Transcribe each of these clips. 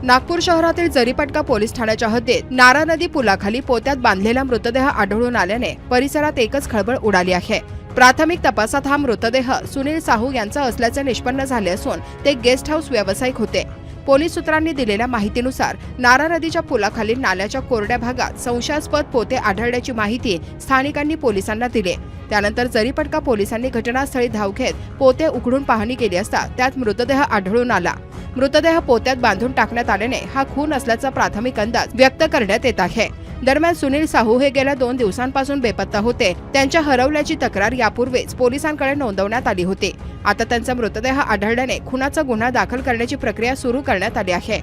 नागपूर शहरातील जरीपटका पोलीस ठाण्याच्या हद्दीत नारा नदी पुलाखाली पोत्यात बांधलेला मृतदेह आढळून आल्याने परिसरात एकच खळबळ उडाली आहे। प्राथमिक तपासात हा मृतदेह सुनील साहू यांचा असल्याचे निष्पन्न झाले असून ते गेस्ट हाऊस व्यावसायिक होते। पोलीस सूत्रांनी दिलेल्या माहितीनुसार नारा नदीच्या पुलाखाली नाल्याच्या कोरड्या भागात संशयास्पद पोते आढळल्याची माहिती स्थानिकांनी पोलिसांना दिली। त्यानंतर जरीपटका पोलिसांनी घटनास्थळी धाव घेत पोते उघडून पाहणी केली असता त्यात मृतदेह आढळून आला। मृतदेह पोत्यात बांधून टाकण्यात आल्याने हा खून असल्याचा प्राथमिक अंदाज व्यक्त करण्यात येत आहे। दरम्यान सुनील साहू हे गेल्या 2 दिवसांपासून बेपत्ता होते। त्यांच्या हरवल्याची तक्रार यापूर्वीच पोलिसांकडे नोंदवण्यात आली होती। आता त्यांचा मृतदेह आढळल्याने खुनाचा गुन्हा दाखल करण्याची प्रक्रिया सुरू करण्यात आली आहे।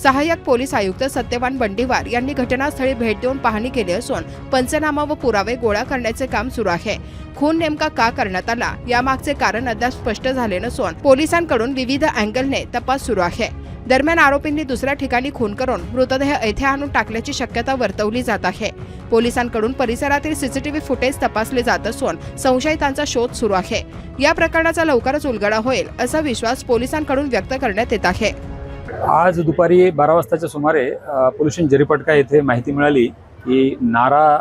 सहाय्यक पोलीस आयुक्त सत्यवान बंडीवार यांनी घटनास्थळी भेट देऊन पाहणी केली असून पंचनामा व पुरावे गोळा करण्याचे काम सुरू आहे। खून नेमका का करण्यात आला यामागचे कारण अद्याप स्पष्ट झाले नसून पोलिसांकडून विविध अँगलने तपास सुरू आहे। दरम्यान आरोपींनी दुसऱ्या ठिकाणी खून करून मृतदेह येथे आणून टाकल्याची शक्यता वर्तवली जात आहे। पोलिसांकडून परिसरातील सीसीटीव्ही फुटेज तपासले जात असून संशयितांचा शोध सुरू आहे। या प्रकरणाचा लवकरच उलगडा होईल असा विश्वास पोलिसांकडून व्यक्त करण्यात येत आहे। आज दुपारी 12 वाजताच्या सुमारे पोलीस स्टेशन जरीपटका येथे माहिती मिळाली की नारा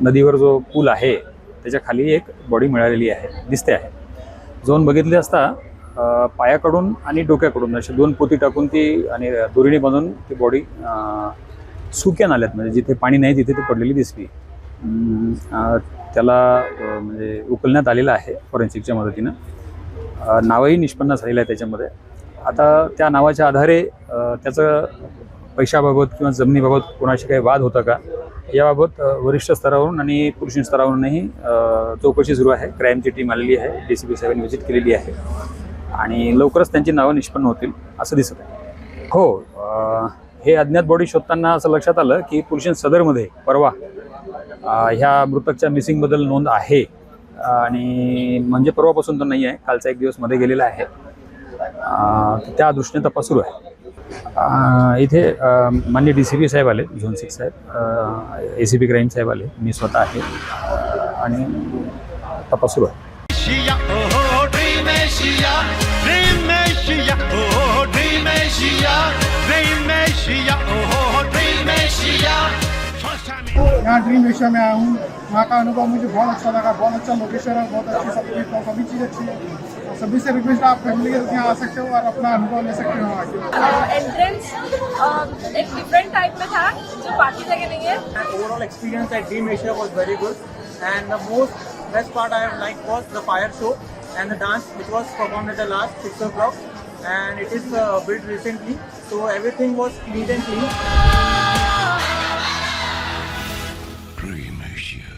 नदीवर जो पूल आहे त्याच्या खाली एक बॉडी मिळालेली दिसते आहे। जाऊन बघितले असता पायाकडून आणि डोक्याकडून असे 2 पोती टाकून ती आणि दोरीने बांधून ती बॉडी सुक्या नाल्यात म्हणजे जिथे पाणी नाही तिथे ती पडलेली दिसली। त्याला म्हणजे उकलण्यात आलेलं आहे फॉरेन्सिकच्या मदतीनं। नावही निष्पन्न झालेलं आहे त्याच्यामध्ये। आता त्या नावाच्या आधारे त्याचं पैशाबाबत किंवा जमिनीबाबत कोणाशी काही वाद होता का याबाबत वरिष्ठ स्तरावरून आणि पुरुष स्तरावरूनही चौकशी सुरू आहे। क्राईमची टीम आलेली आहे, DCP साहेबांनी व्हिजिट केलेली आहे आणि लवकरच त्यांची नावं निष्पन्न होतील असं दिसत आहे। हो, हे अज्ञात बॉडी शोधताना असं लक्षात आलं की पुरुष सदरमध्ये परवा ह्या मृतकच्या मिसिंगबद्दल नोंद आहे आणि म्हणजे परवापासून तर नाही आहे, कालचा 1 दिवस मध्ये गेलेला आहे। त्या दृष्टीने तपास सुरू आहे। इथे माननीय DCP साहेब आले, झोन 6 साहेब, ACP क्राईम साहेब आले, मी स्वतः आहे आणि तपास सुरू आहे। यहाँ ड्रीम एशिया में आया हूँ। वहाँ का अनुभव मुझे बहुत अच्छा लगा। बहुत अच्छा लोकेशन है, बहुत अच्छी सभी चीज़ अच्छी है। सभी से रिक्वेस्ट आप फैमिली के साथ यहाँ आ सकते हो और अपना अनुभव ले सकते हो आगे। एंट्रेंस एक डिफरेंट टाइप में था जो बाकी जगह नहीं है। Overall experience at Dream Asia was very good and the most best part I like was the fire show and the dance which was performed at the last 6 o'clock and it is built recently, so everything was clean and clean. Dream Asia.